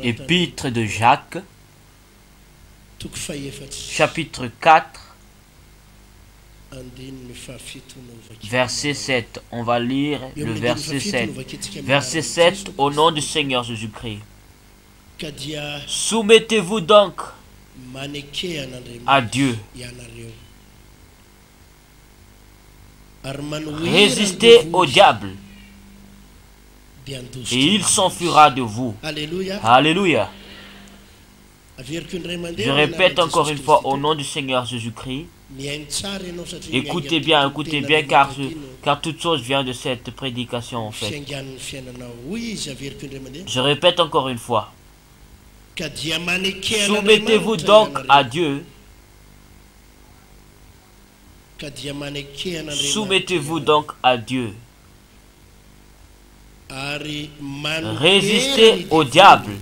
Épître de Jacques, chapitre 4, verset 7. On va lire le verset 7. Verset 7, au nom du Seigneur Jésus-Christ. Soumettez-vous donc à Dieu. Résistez au diable et il s'enfuira de vous. Alléluia. Je répète encore une fois au nom du Seigneur Jésus-Christ. Écoutez bien, car toute chose vient de cette prédication en fait. Je répète encore une fois. Soumettez-vous donc à Dieu. Soumettez-vous donc à Dieu. Résistez au diable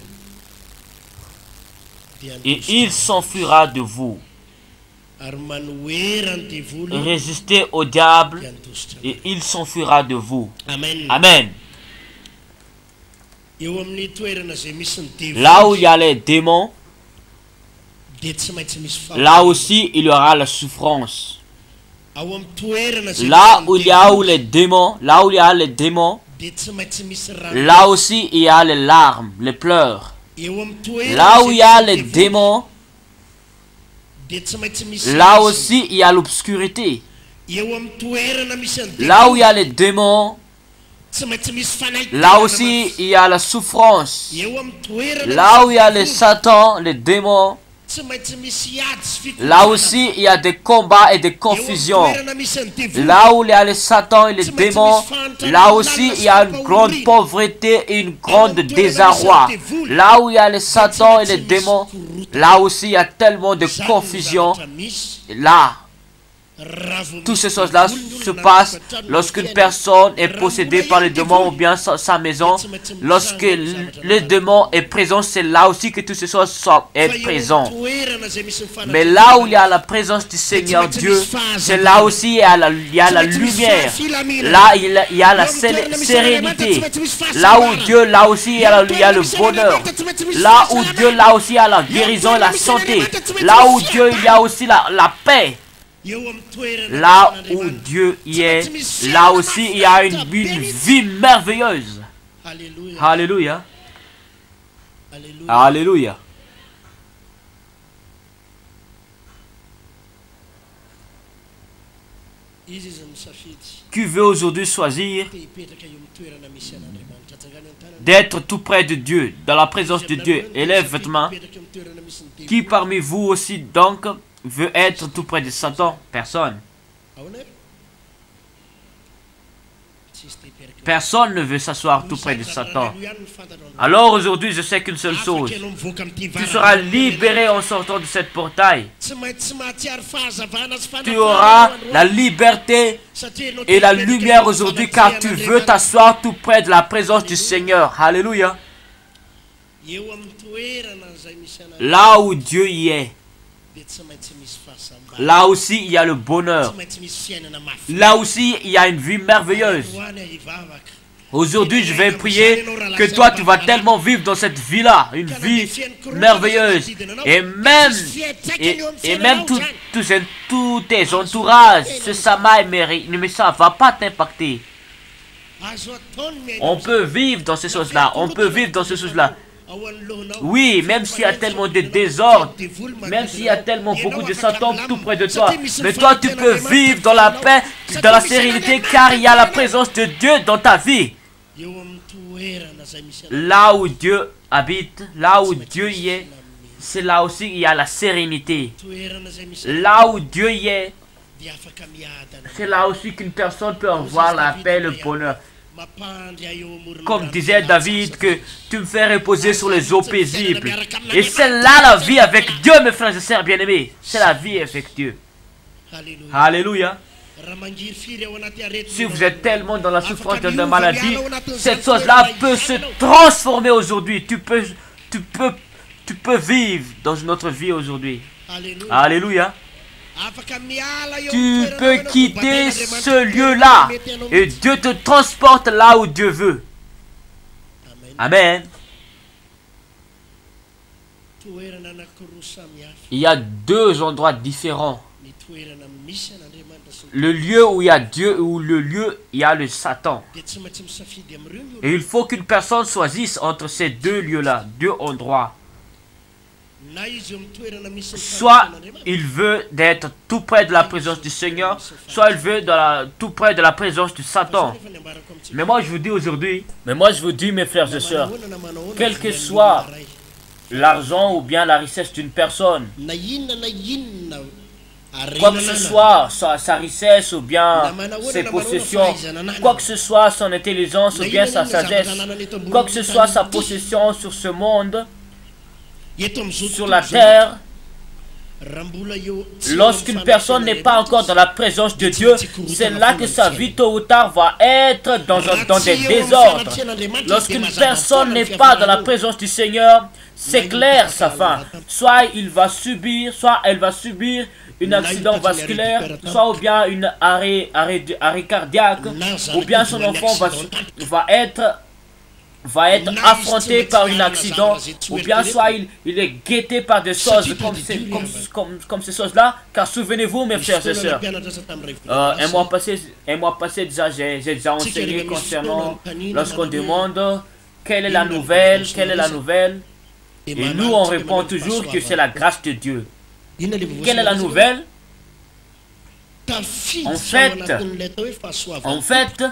et il s'enfuira de vous. Résistez au diable et il s'enfuira de vous. Amen. Là où il y a les démons, là aussi il y aura la souffrance. Là où il y a les démons, là aussi il y a les larmes, les pleurs. Là où il y a les démons, là aussi il y a l'obscurité. Là où il y a les démons, là aussi il y a la souffrance. Là où il y a les Satan, les démons, là aussi il y a des combats et des confusions. Là où il y a les Satan et les démons, là aussi il y a une grande pauvreté et une grande désarroi. Là où il y a les Satan et les démons, là aussi il y a tellement de confusion. Là, toutes ces choses-là se passent lorsqu'une personne est possédée par les démons ou bien sa maison. Lorsque le démon est présent, c'est là aussi que toutes ces choses sont présentes. Mais là où il y a la présence du Seigneur Dieu, c'est là aussi il y a la lumière. Là il y a la sérénité. Là où Dieu, là aussi il y a le bonheur. Là où Dieu, là aussi il y a la guérison et la santé. Là où Dieu, il y a aussi la paix. Là où Dieu y est, là aussi il y a une vie merveilleuse. Alléluia. Alléluia. Qui veut aujourd'hui choisir d'être tout près de Dieu, dans la présence de Dieu? Élève vêtements. Qui parmi vous aussi donc veut être tout près de Satan? Personne. Personne ne veut s'asseoir tout près de Satan. Alors aujourd'hui, je sais qu'une seule chose. Tu seras libéré en sortant de cette portail. Tu auras la liberté et la lumière aujourd'hui car tu veux t'asseoir tout près de la présence du Seigneur. Alléluia. Là où Dieu y est, là aussi il y a le bonheur. Là aussi il y a une vie merveilleuse. Aujourd'hui je vais prier que toi tu vas tellement vivre dans cette vie-là, une vie merveilleuse. Et même tous tes entourages, ce Sama mais ça ne va pas t'impacter. On peut vivre dans ces choses-là. On peut vivre dans ces choses-là. Oui, même s'il y a tellement de désordre, même s'il y a tellement beaucoup de Satan tout près de toi, mais toi tu peux vivre dans la paix, dans la sérénité, car il y a la présence de Dieu dans ta vie. Là où Dieu habite, là où Dieu y est, c'est là aussi il y a la sérénité. Là où Dieu y est, c'est là aussi qu'une personne peut avoir la paix, le bonheur. Comme disait David, que tu me fais reposer sur les eaux paisibles. Et c'est là la vie avec Dieu, mes frères et sœurs bien-aimés. C'est la vie avec Dieu. Alléluia. Si vous êtes tellement dans la souffrance de la maladie, cette chose-là peut se transformer aujourd'hui. Tu peux vivre dans une autre vie aujourd'hui. Alléluia. Tu peux quitter ce lieu-là et Dieu te transporte là où Dieu veut. Amen. Il y a deux endroits différents. Le lieu où il y a Dieu ou le lieu où il y a le Satan. Et il faut qu'une personne choisisse entre ces deux lieux-là, deux endroits. Soit il veut d'être tout près de la présence du Seigneur, soit il veut tout près de la présence du Satan. Mais moi je vous dis aujourd'hui, mes frères et sœurs, quel que soit l'argent ou bien la richesse d'une personne, quoi que ce soit sa richesse ou bien ses possessions, quoi que ce soit son intelligence ou bien sa sagesse, quoi que ce soit sa possession sur ce monde, sur la terre, lorsqu'une personne n'est pas encore dans la présence de Dieu, c'est là que sa vie tôt ou tard va être dans des désordres. Lorsqu'une personne n'est pas dans la présence du Seigneur, c'est clair sa fin. Soit il va subir, soit elle va subir un accident vasculaire, soit ou bien un arrêt cardiaque, ou bien son enfant va être affronté par un accident, ou bien soit il est guetté par des choses comme ces choses-là, car souvenez-vous mes frères et sœurs, un mois passé déjà, j'ai déjà enseigné concernant lorsqu'on demande quelle est la nouvelle, et nous on répond toujours que c'est la grâce de Dieu. Quelle est la nouvelle? En fait,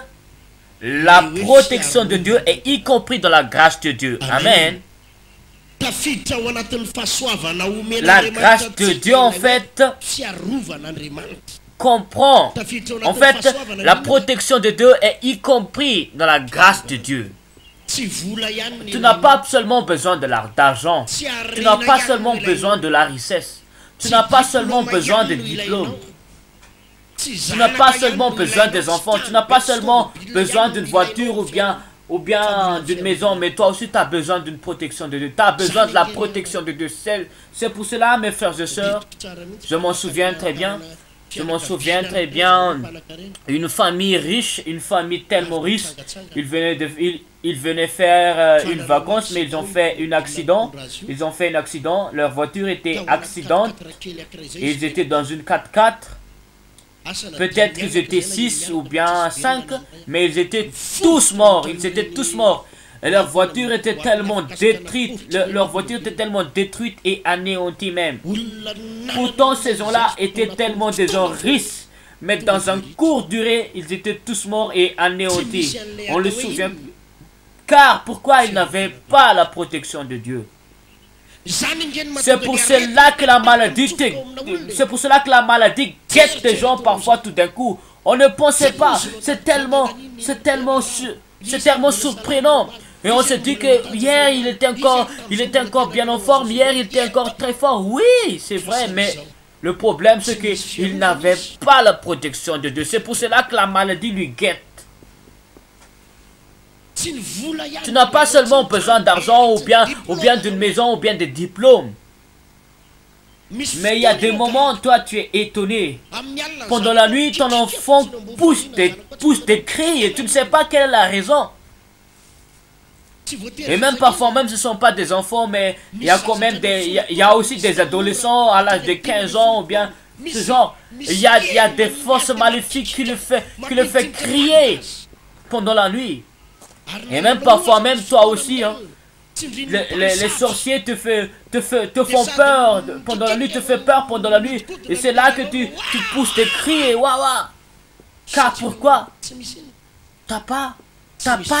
la protection de Dieu est y compris dans la grâce de Dieu. Amen. La grâce de Dieu, en fait, comprend. En fait, la protection de Dieu est y compris dans la grâce de Dieu. Tu n'as pas seulement besoin de l'argent. Tu n'as pas seulement besoin de la richesse. Tu n'as pas seulement besoin de diplômes. Tu n'as pas seulement besoin des enfants. Tu n'as pas seulement besoin d'une voiture ou bien d'une maison. Mais toi aussi, tu as besoin d'une protection de Dieu. Tu as besoin de la protection de Dieu. C'est pour cela, mes frères et sœurs, je m'en souviens très bien. Une famille riche, une famille tellement riche, ils venaient faire une vacance, mais ils ont fait un accident. Leur voiture était accidente. Ils étaient dans une 4x4. Peut-être qu'ils étaient 6 ou bien 5, mais ils étaient tous morts. Et leur voiture était tellement détruite, et anéantie même. Pourtant, ces gens-là étaient tellement des gens riches, mais dans un court durée, ils étaient tous morts et anéantis. On le souvient. Car pourquoi ils n'avaient pas la protection de Dieu? C'est pour cela que la maladie guette des gens parfois tout d'un coup. On ne pensait pas. C'est tellement surprenant. Et on se dit que hier il était encore bien en forme. Hier il était encore très fort. Oui, c'est vrai, mais le problème c'est qu'il n'avait pas la protection de Dieu. C'est pour cela que la maladie lui guette. Tu n'as pas seulement besoin d'argent ou bien d'une maison ou bien de diplômes. Mais il y a des moments, toi tu es étonné. Pendant la nuit, ton enfant pousse des cris et tu ne sais pas quelle est la raison. Et même parfois, même ce ne sont pas des enfants, mais il y a quand même il y a aussi des adolescents à l'âge de 15 ans ou bien ce genre. Il y a des forces maléfiques qui le fait crier pendant la nuit. Et même parfois, même toi aussi, hein, les sorciers te font peur pendant la nuit, te font peur pendant la nuit. Et c'est là que tu pousses des cris et waouh. Car pourquoi? T'as pas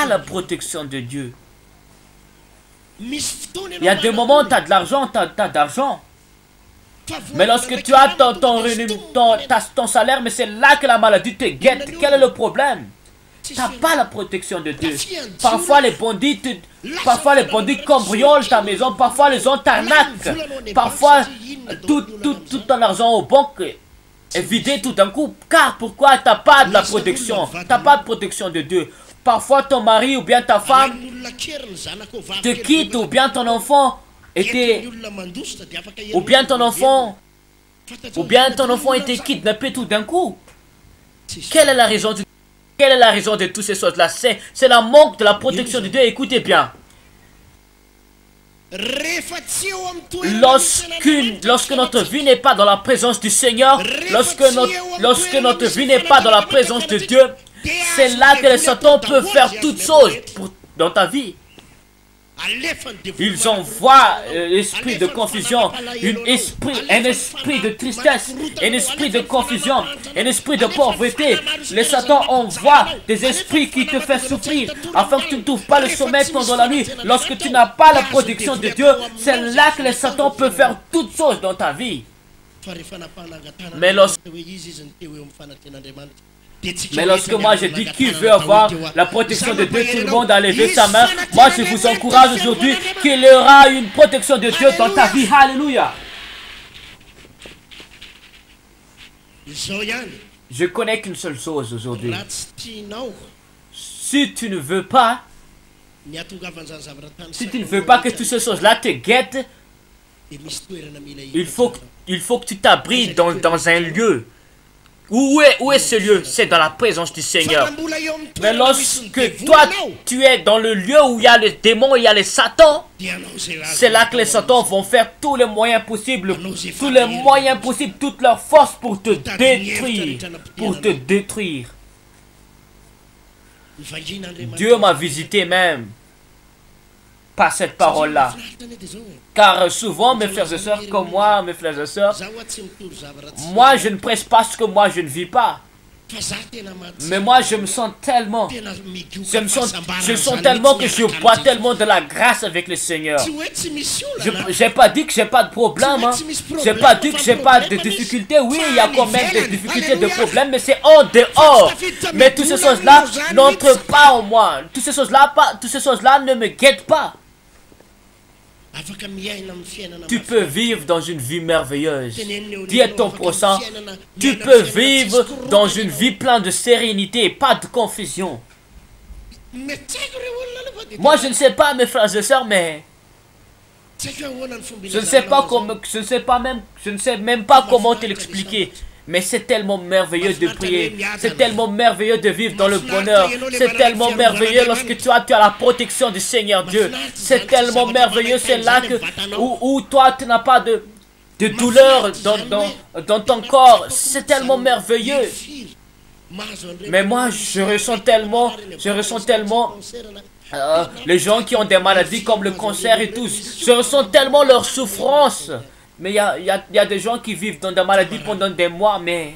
la protection de Dieu. Il y a des moments où tu as de l'argent, d'argent. Mais lorsque tu as ton salaire, mais c'est là que la maladie te guette. Quel est le problème? Tu n'as pas la protection de Dieu. Parfois les bandits cambriolent ta maison. Parfois les gens t'arnaquent. Parfois tout ton argent aux banques est vidé tout d'un coup. Car pourquoi tu n'as pas de la protection? Tu n'as pas de protection de Dieu. Parfois ton mari ou bien ta femme te quitte, ou bien ton enfant était kidnappé tout d'un coup. Quelle est la raison de toutes ces choses-là? C'est la manque de la protection de Dieu. Écoutez bien. Lorsque notre vie n'est pas dans la présence du Seigneur, lorsque notre vie n'est pas dans la présence de Dieu, c'est là que le Satan peut faire toutes choses dans ta vie. Ils envoient l'esprit de confusion, un esprit de tristesse, un esprit de confusion, un esprit de pauvreté. Le Satan envoie des esprits qui te font souffrir afin que tu ne trouves pas le sommeil pendant la nuit. Lorsque tu n'as pas la protection de Dieu, c'est là que le Satan peut faire toutes choses dans ta vie. Mais lorsque moi je dis qui veut avoir la protection de Dieu, tout le monde a levé sa main. Moi je vous encourage aujourd'hui qu'il y aura une protection de Dieu dans ta vie. Alléluia. Je connais qu'une seule chose aujourd'hui. Si tu ne veux pas que toutes ces choses-là te guettent, il faut que tu t'abrites dans un lieu. Où est ce lieu? C'est dans la présence du Seigneur. Mais lorsque toi, tu es dans le lieu où il y a les démons, il y a les satans, c'est là que les satans vont faire tous les moyens possibles, toute leur force pour te détruire, Dieu m'a visité même par cette parole-là. Car souvent, mes frères et sœurs, comme moi, mes frères et sœurs, moi, je ne presse pas ce que moi, je ne vis pas. Mais moi, je me sens tellement, je sens tellement que je bois tellement de la grâce avec le Seigneur. Je n'ai pas dit que j'ai pas de problème. Hein. Je n'ai pas dit que j'ai pas de difficultés. Oui, il y a quand même des difficultés, des problèmes, mais c'est en dehors. Mais toutes ces choses-là n'entrent pas en moi. Toutes ces choses-là ne me guettent pas. Tu peux vivre dans une vie merveilleuse. Dis à ton prochain, tu peux vivre dans une vie pleine de sérénité, pas de confusion. Moi, je ne sais pas, mes frères et sœurs, mais je ne sais même pas comment te l'expliquer. Mais c'est tellement merveilleux de prier. C'est tellement merveilleux de vivre dans le bonheur. C'est tellement merveilleux lorsque tu as la protection du Seigneur Dieu. C'est tellement merveilleux. C'est là où toi, tu n'as pas de douleur dans ton corps. C'est tellement merveilleux. Mais moi, je ressens tellement les gens qui ont des maladies comme le cancer et tout. Je ressens tellement leur souffrance. Mais il y a des gens qui vivent dans des maladies pendant des mois, mais...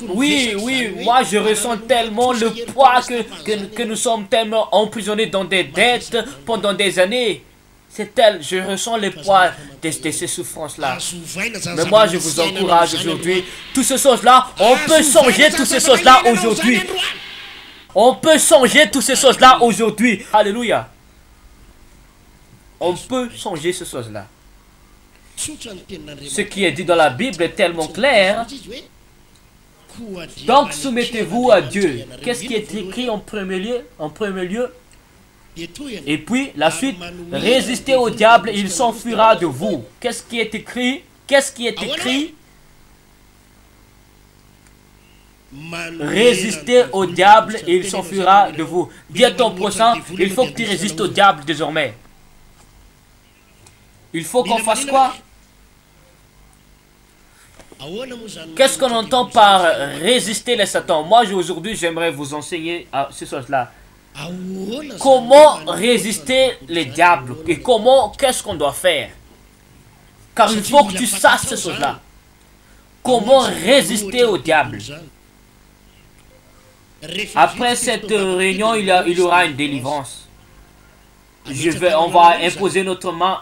Oui, moi je ressens tellement le poids que nous sommes tellement emprisonnés dans des dettes pendant des années. Je ressens le poids de ces souffrances-là. Mais moi je vous encourage aujourd'hui, toutes ces choses-là, on peut changer toutes ces choses-là aujourd'hui. On peut changer toutes ces choses-là aujourd'hui. Alléluia. On peut changer ces choses-là. Ce qui est dit dans la Bible est tellement clair. Donc soumettez-vous à Dieu. Qu'est-ce qui est écrit en premier lieu? Et puis la suite, résistez au diable, il s'enfuira de vous. Qu'est-ce qui est écrit? Résistez au diable et il s'enfuira de vous. Dis à ton prochain, il faut que tu résistes au diable désormais. Il faut qu'on fasse quoi? Qu'est-ce qu'on entend par résister les satans? Moi, aujourd'hui, j'aimerais vous enseigner ces choses-là. Comment résister les diables? Et qu'est-ce qu'on doit faire? Car il faut que tu saches ces choses-là. Comment résister au diable? Après cette réunion, il y aura une délivrance. On va imposer notre main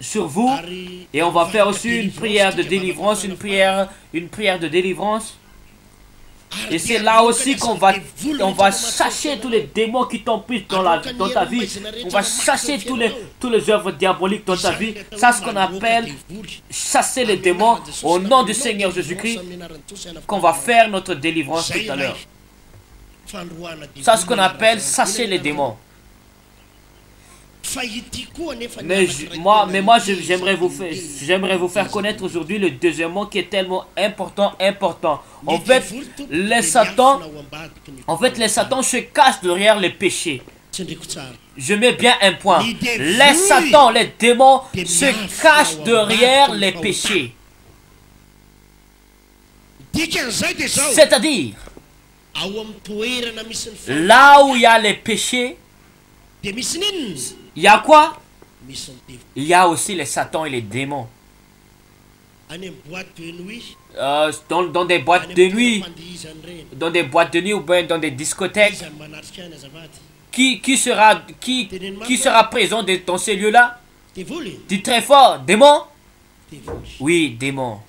sur vous et on va faire aussi une prière de délivrance, une prière de délivrance. Et c'est là aussi qu'on va chasser tous les démons qui t'empêchent dans ta vie. On va chasser tous les œuvres diaboliques dans ta vie. C'est ce qu'on appelle chasser les démons au nom du Seigneur Jésus-Christ, qu'on va faire notre délivrance tout à l'heure. C'est ce qu'on appelle chasser les démons. Mais moi j'aimerais vous faire connaître aujourd'hui le deuxième mot qui est tellement important. En fait, les satans se cachent derrière les péchés. Je mets bien un point. Les Satans, les démons se cachent derrière les péchés. C'est-à-dire, là où il y a les péchés, il y a quoi? Il y a aussi les Satans et les démons. Dans des boîtes de nuit, ou bien dans des discothèques, qui sera présent dans ces lieux-là? Dis très fort, démons? Oui, démons.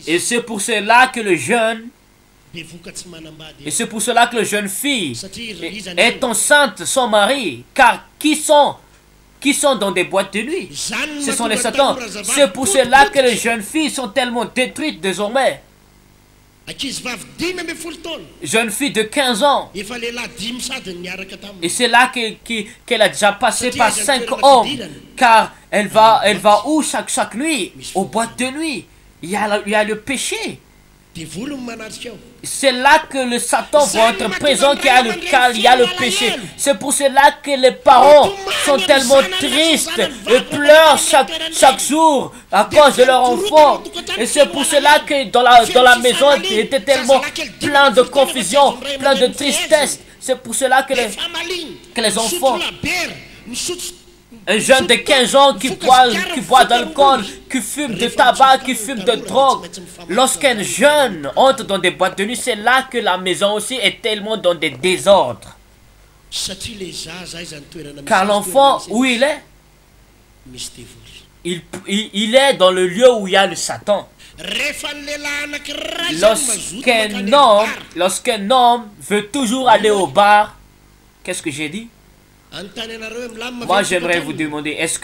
Et c'est pour cela que le jeune, fille est enceinte son mari, car qui sont dans des boîtes de nuit? Ce sont les Satans. C'est pour cela que les jeunes filles sont tellement détruites désormais. Jeune fille de 15 ans. Et c'est là qu'elle a déjà passé par 5 hommes. Car elle va où chaque nuit? Aux boîtes de nuit. Il y a le péché. C'est là que le Satan va être présent, car il y a le péché. C'est pour cela que les parents sont tellement tristes et pleurent chaque jour à cause de leur enfant. Et c'est pour cela que dans la maison était tellement plein de confusion, plein de tristesse. C'est pour cela que les enfants, un jeune de 15 ans qui boit d'alcool, qui fume de tabac, qui fume de drogue. Lorsqu'un jeune entre dans des boîtes de nuit, c'est là que la maison aussi est tellement dans des désordres. Car l'enfant, où il est? Il est dans le lieu où il y a le Satan. Lorsqu'un homme veut toujours aller au bar, qu'est-ce que j'ai dit? Moi, j'aimerais vous demander, est-ce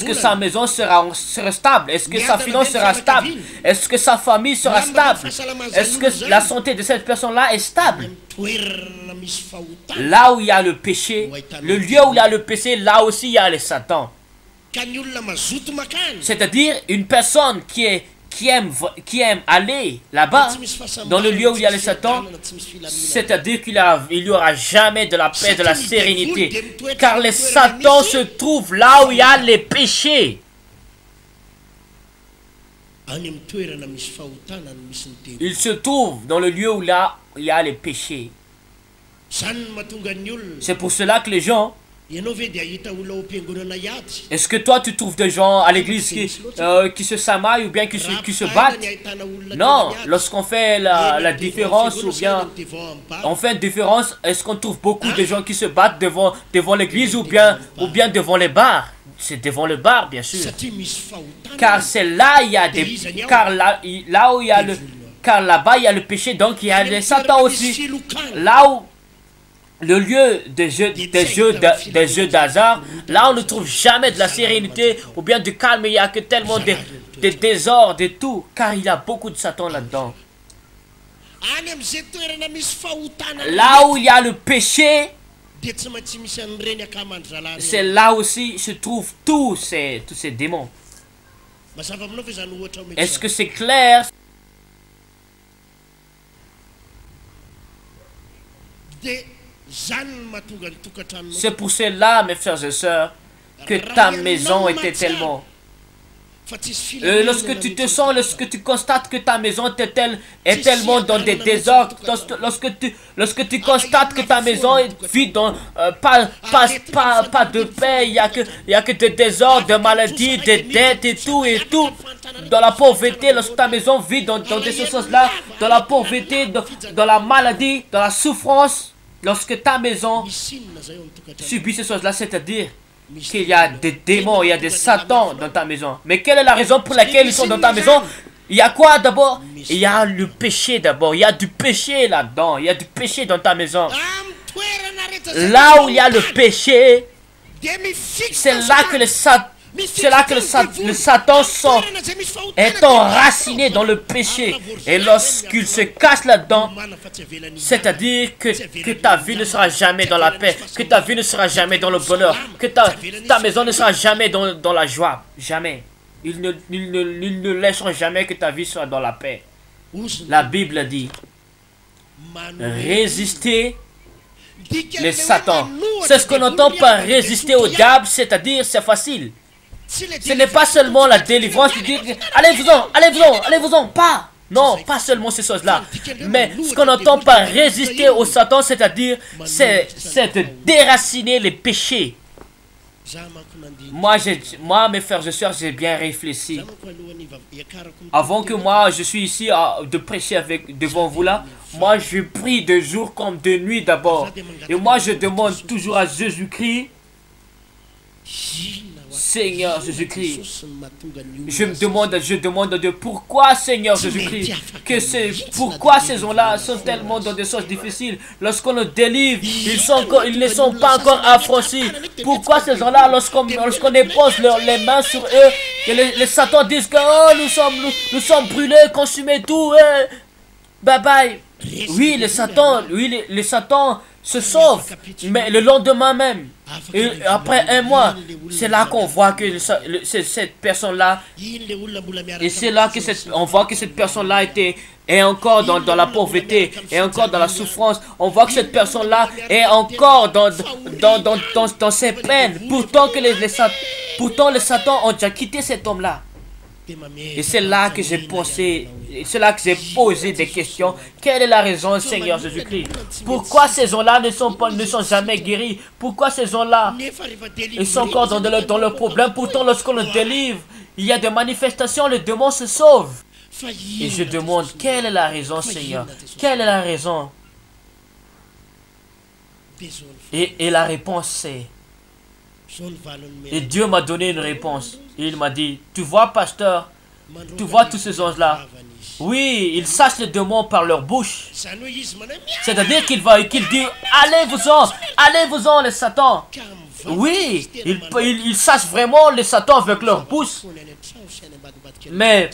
que sa maison sera stable? Est-ce que sa finance sera stable? Est-ce que sa famille sera stable? Est-ce que la santé de cette personne-là est stable? Là où il y a le péché, le lieu où il y a le péché, là aussi il y a les Satans. C'est-à-dire une personne qui aime aller là-bas, dans le lieu où il y a le Satan, c'est-à-dire qu'il n'y aura jamais de la paix, de la sérénité. Car les Satans se trouvent là où il y a les péchés. Il se trouve dans le lieu où il y a les péchés. C'est pour cela que les gens... Est-ce que toi tu trouves des gens à l'église qui se samaillent ou bien qui se battent? Non, lorsqu'on fait la différence, ou bien on fait une différence, est-ce qu'on trouve beaucoup de gens qui se battent devant l'église ou bien devant les bars? C'est devant le bar, bien sûr. Car c'est là il y a des... Car là où il y a le... Car là-bas il y a le péché, donc il y a les Satans aussi. Là où le lieu des jeux d'hasard, là on ne trouve jamais de la sérénité ou bien du calme, il n'y a que tellement de désordre et tout, car il y a beaucoup de Satan là-dedans. Là où il y a le péché, c'est là aussi se trouvent tous ces démons. Est-ce que c'est clair? C'est pour cela, mes frères et sœurs, que ta maison était tellement... lorsque tu constates que ta maison est tellement dans des désordres, lorsque tu constates que ta maison vit dans pas de paix, il y a que des désordres, des maladies, des dettes et tout, dans la pauvreté, lorsque ta maison vit dans ces choses-là, dans la pauvreté, dans la maladie, dans la souffrance, lorsque ta maison subit ces choses-là, c'est-à-dire qu'il y a des démons, il y a des satans dans ta maison. Mais quelle est la raison pour laquelle ils sont dans ta maison? Il y a quoi d'abord? Il y a le péché d'abord. Il y a du péché là-dedans. Il y a du péché dans ta maison. Là où il y a le péché, c'est là que le Satan est enraciné dans le péché. Et lorsqu'il se cache là-dedans, c'est-à-dire que ta vie ne sera jamais dans la paix, que ta vie ne sera jamais dans le bonheur, que ta maison ne sera jamais dans la joie. Jamais. Ils ne laisseront jamais que ta vie soit dans la paix. La Bible dit, résister les Satans. C'est ce qu'on entend par résister au diable, c'est-à-dire c'est facile. Ce n'est pas seulement la délivrance qui dit allez-vous-en, allez-vous-en, allez-vous-en, pas. Non, pas seulement ces choses-là. Mais ce qu'on entend par résister au Satan, c'est-à-dire c'est de déraciner les péchés. Moi, mes frères et sœurs, j'ai bien réfléchi. Avant que moi, je suis ici de prêcher devant vous là, moi, je prie de jour comme de nuit d'abord. Et moi, je demande toujours à Jésus-Christ, Seigneur Jésus-Christ, je demande de pourquoi, Seigneur Jésus-Christ, pourquoi ces gens-là sont tellement dans des choses difficiles. Lorsqu'on les délivre, ils ne sont pas encore affranchis. Pourquoi ces gens-là, lorsqu'on dépose les mains sur eux, et les Satans disent que oh, nous sommes brûlés, consumés, tout, bye bye. Oui, les Satans se sauvent, mais le lendemain même, et après un mois, c'est là qu'on voit que cette personne-là, et c'est là que on voit que cette personne-là est encore dans la pauvreté, est encore dans la souffrance. On voit que cette personne-là est encore dans ses peines, pourtant les Satans ont déjà quitté cet homme-là. Et c'est là que j'ai pensé, c'est là que j'ai posé des questions. Quelle est la raison, Seigneur Jésus-Christ? Pourquoi ces gens-là ne sont jamais guéris? Pourquoi ces gens-là ils sont encore dans le problème? Pourtant, lorsqu'on le délivre, il y a des manifestations, le démon se sauve. Et je demande, quelle est la raison, Seigneur? Quelle est la raison? Et la réponse c'est... Et Dieu m'a donné une réponse. Il m'a dit, tu vois, pasteur, tu vois tous ces anges-là. Oui, ils chassent les démons par leur bouche. C'est-à-dire qu'il dit, allez-vous-en, les Satans. Oui, ils chassent vraiment les Satans avec leur bouche. Mais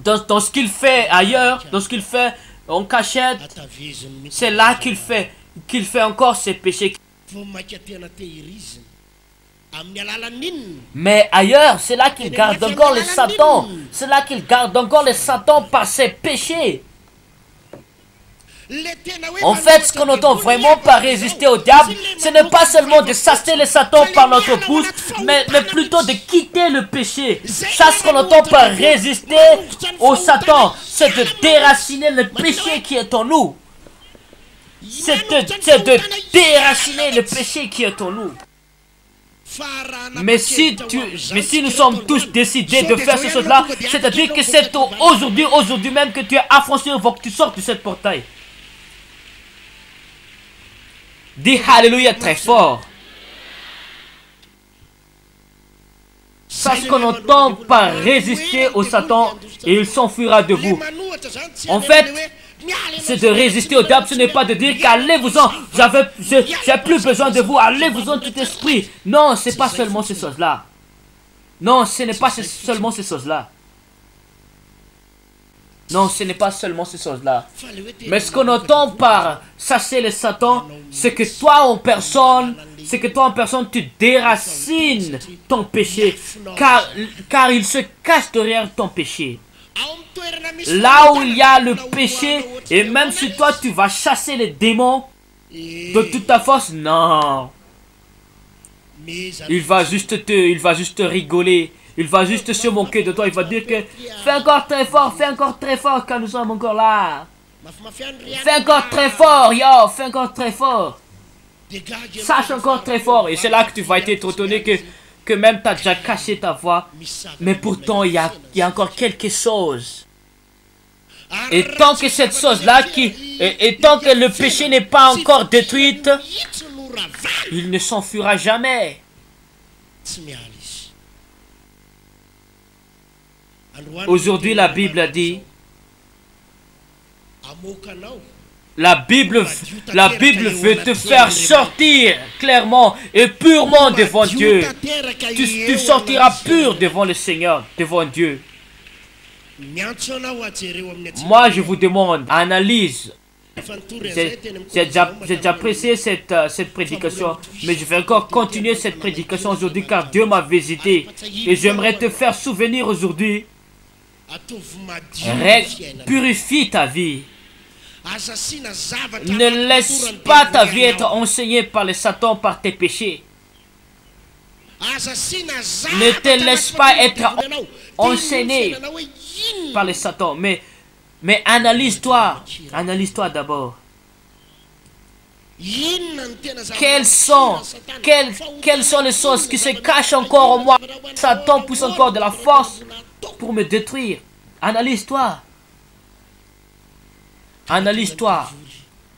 dans ce qu'il fait ailleurs, dans ce qu'il fait en cachette, c'est là qu'il fait encore ses péchés. Mais ailleurs, c'est là qu'il garde encore les Satans. C'est là qu'il garde encore les Satans par ses péchés. En fait, ce qu'on entend vraiment par résister au diable, ce n'est pas seulement de chasser les Satans par notre bouche, mais plutôt de quitter le péché. Ça, ce qu'on entend par résister au Satan, c'est de déraciner le péché qui est en nous. C'est de déraciner le péché qui est en nous. Mais si nous sommes tous décidés de faire ces choses-là, c'est-à-dire que c'est aujourd'hui même que tu es affranchi avant que tu sortes de cette portail. Dis Alléluia très fort. Ça, ce qu'on entend par résister au Satan, et il s'enfuira de vous. En fait, c'est de résister au diable, ce n'est pas de dire qu'allez-vous-en, j'ai plus besoin de vous, allez-vous-en tout esprit. Non, c'est pas seulement ces choses-là. Non, ce n'est pas seulement ces choses-là. Non, ce n'est pas seulement ces choses-là. Mais ce qu'on entend par chasser les Satans, c'est que toi en personne, tu déracines ton péché, car il se cache derrière ton péché. Là où il y a le péché, et même si toi tu vas chasser les démons de toute ta force, non. Il va juste rigoler. Il va juste se moquer de toi. Il va dire que fais encore très fort quand nous sommes encore là. Fais encore très fort, yo, fais encore très fort. Sache encore très fort. Et c'est là que tu vas être étonné que même tu as déjà caché ta voix. Mais pourtant, il y a encore quelque chose. Et tant que cette chose-là, et tant que le péché n'est pas encore détruit, il ne s'enfuira jamais. Aujourd'hui, la Bible a dit, la Bible veut te faire sortir clairement et purement devant Dieu. Tu sortiras pur devant le Seigneur, devant Dieu. Moi, je vous demande, analyse. J'ai déjà pressé cette prédication, mais je vais encore continuer cette prédication aujourd'hui car Dieu m'a visité. Et j'aimerais te faire souvenir aujourd'hui. Purifie ta vie. Ne laisse pas ta vie être enseignée par le Satan par tes péchés. Ne te laisse pas être enseigné par le Satan. Mais analyse-toi. Analyse-toi d'abord. Quelles sont les choses qui se cachent encore en moi? Satan pousse encore de la force pour me détruire. Analyse-toi. Analyse-toi.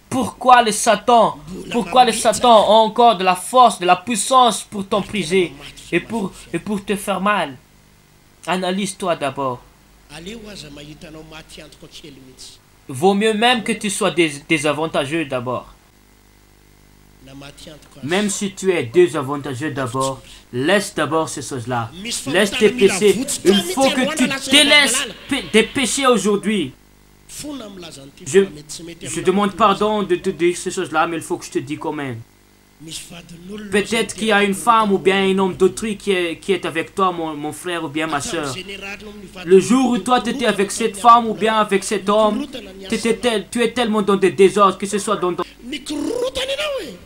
Pourquoi les Satans ont encore de la force, de la puissance pour t'empriser et pour te faire mal? Analyse-toi d'abord. Vaut mieux même que tu sois désavantageux d'abord. Même si tu es désavantageux d'abord, laisse d'abord ces choses-là. Laisse tes péchés. Il faut que tu délaisses des péchés aujourd'hui. Je demande pardon de te dire ces choses-là, mais il faut que je te dise quand même. Peut-être qu'il y a une femme ou bien un homme d'autrui qui est avec toi, mon frère ou bien ma soeur. Le jour où toi tu étais avec cette femme ou bien avec cet homme, tu es tellement dans des désordres, que ce soit dans...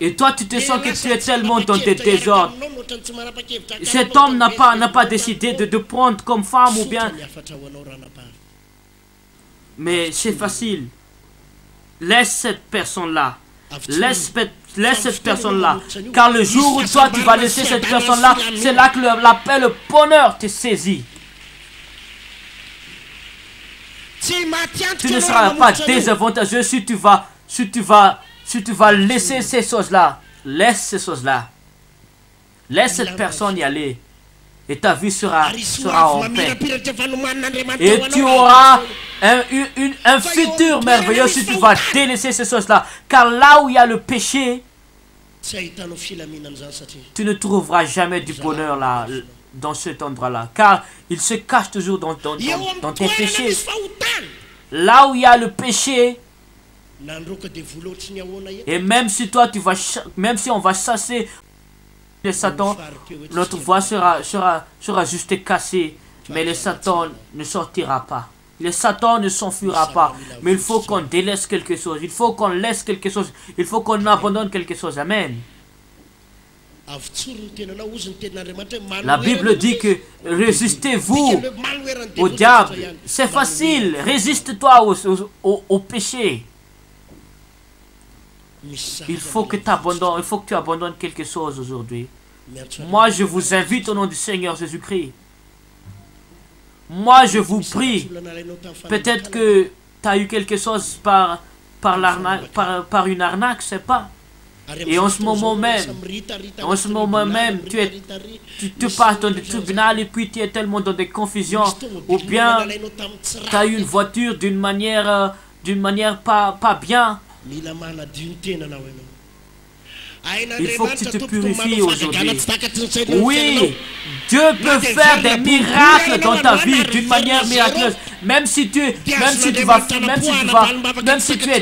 Et toi tu te sens que tu es tellement dans des désordres. Cet homme n'a pas décidé de prendre comme femme ou bien... Mais c'est facile. Laisse cette personne-là. Laisse cette personne-là. Car le jour où toi tu vas laisser cette personne-là, c'est là que le bonheur te saisit. Tu ne seras pas désavantageux si tu vas laisser ces choses-là. Laisse ces choses-là. Laisse cette personne y aller. Et ta vie sera en paix. Et tu auras un futur merveilleux si tu vas délaisser ces choses-là. Car là où il y a le péché, tu ne trouveras jamais du bonheur là, dans cet endroit-là. Car il se cache toujours dans tes péchés. Là où il y a le péché, et même si on va chasser le Satan, notre voix sera juste cassée, mais le Satan ne sortira pas. Le Satan ne s'enfuira pas. Mais il faut qu'on délaisse quelque chose. Il faut qu'on laisse quelque chose. Il faut qu'on abandonne quelque chose. Amen. La Bible dit que résistez-vous au diable. C'est facile. Résiste-toi au péché. Il faut que tu abandonnes quelque chose aujourd'hui. Moi, je vous invite au nom du Seigneur Jésus-Christ. Moi, je vous prie. Peut-être que tu as eu quelque chose par une arnaque, je ne sais pas. Et en ce moment même, tu te passes dans des tribunaux et puis tu es tellement dans des confusions. Ou bien, tu as eu une voiture d'une manière pas bien. Il faut que tu te purifies aujourd'hui. Oui, Dieu peut faire des miracles dans ta vie d'une manière miraculeuse. Même si tu es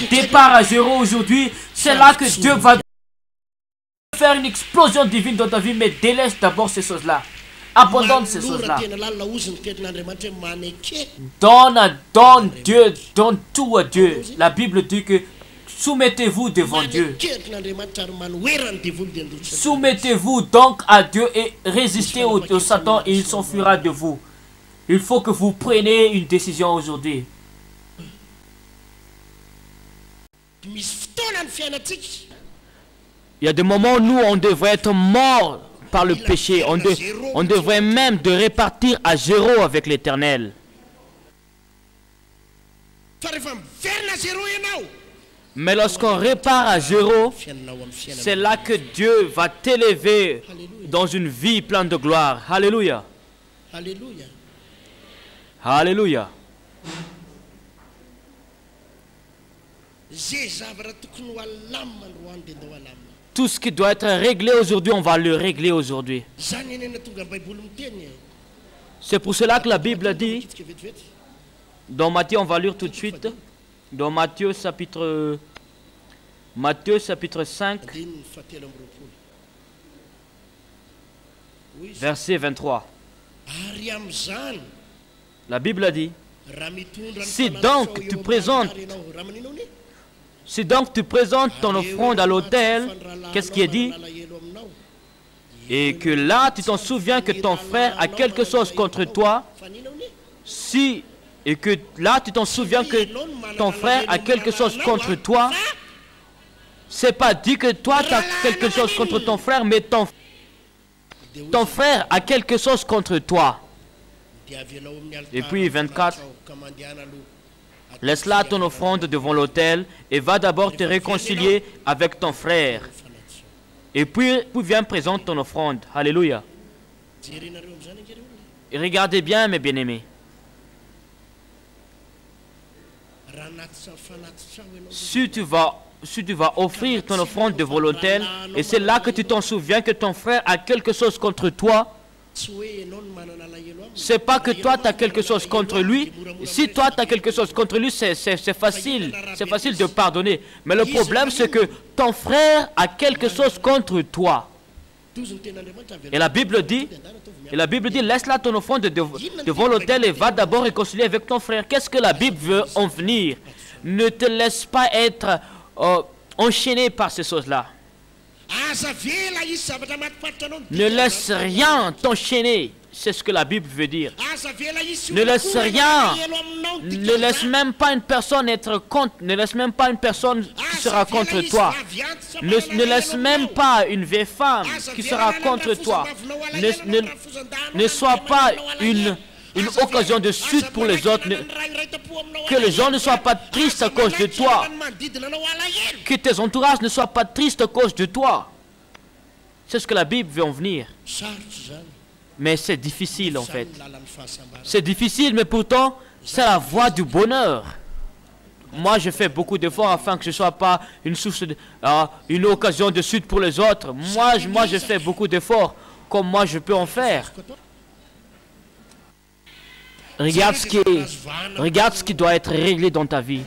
départ à zéro aujourd'hui, c'est là que Dieu va faire une explosion divine dans ta vie. Mais délaisse d'abord ces choses-là. Abandonne ces choses-là. Donne tout à Dieu. La Bible dit que soumettez-vous devant Dieu. Soumettez-vous donc à Dieu et résistez au Satan et il s'enfuira de vous. Il faut que vous preniez une décision aujourd'hui. Il y a des moments où nous, on devrait être morts par le péché. On devrait même de répartir à zéro avec l'Éternel. Mais lorsqu'on répare à zéro, c'est là que Dieu va t'élever dans une vie pleine de gloire. Alléluia. Alléluia. Alléluia. Tout ce qui doit être réglé aujourd'hui, on va le régler aujourd'hui. C'est pour cela que la Bible dit, dans Matthieu, on va lire tout de suite, dans Matthieu chapitre 5, verset 23. La Bible dit, si donc tu présentes Si donc tu présentes ton offrande à l'autel, qu'est-ce qui est dit? Et que là, tu t'en souviens que ton frère a quelque chose contre toi. Et que là, tu t'en souviens que ton frère a quelque chose contre toi. C'est pas dit que toi, tu as quelque chose contre ton frère, mais ton frère a quelque chose contre toi. Et puis 24. Laisse là ton offrande devant l'autel et va d'abord te réconcilier avec ton frère. Et puis viens présenter ton offrande. Alléluia. Et regardez bien, mes bien-aimés. Si tu vas offrir ton offrande devant l'autel, et c'est là que tu t'en souviens que ton frère a quelque chose contre toi, c'est pas que toi tu as quelque chose contre lui. Si toi tu as quelque chose contre lui, c'est facile. C'est facile de pardonner. Mais le problème c'est que ton frère a quelque chose contre toi. Et la Bible dit, laisse là ton offrande devant l'autel et va d'abord réconcilier avec ton frère. Qu'est-ce que la Bible veut en venir? Ne te laisse pas être enchaîné par ces choses-là. Ne laisse rien t'enchaîner. C'est ce que la Bible veut dire. Ne laisse rien. Ne laisse même pas une personne être contre. Ne laisse même pas une personne qui sera contre toi. Ne laisse même pas une vieille femme qui sera contre toi. Ne sois pas une occasion de chute pour les autres. Que les gens ne soient pas tristes à cause de toi. Que tes entourages ne soient pas tristes à cause de toi. C'est ce que la Bible veut en venir. Mais c'est difficile en fait. C'est difficile, mais pourtant, c'est la voie du bonheur. Moi, je fais beaucoup d'efforts afin que ce ne soit pas une source une occasion de chute pour les autres. Moi, je fais beaucoup d'efforts comme moi je peux en faire. Regarde ce qui doit être réglé dans ta vie.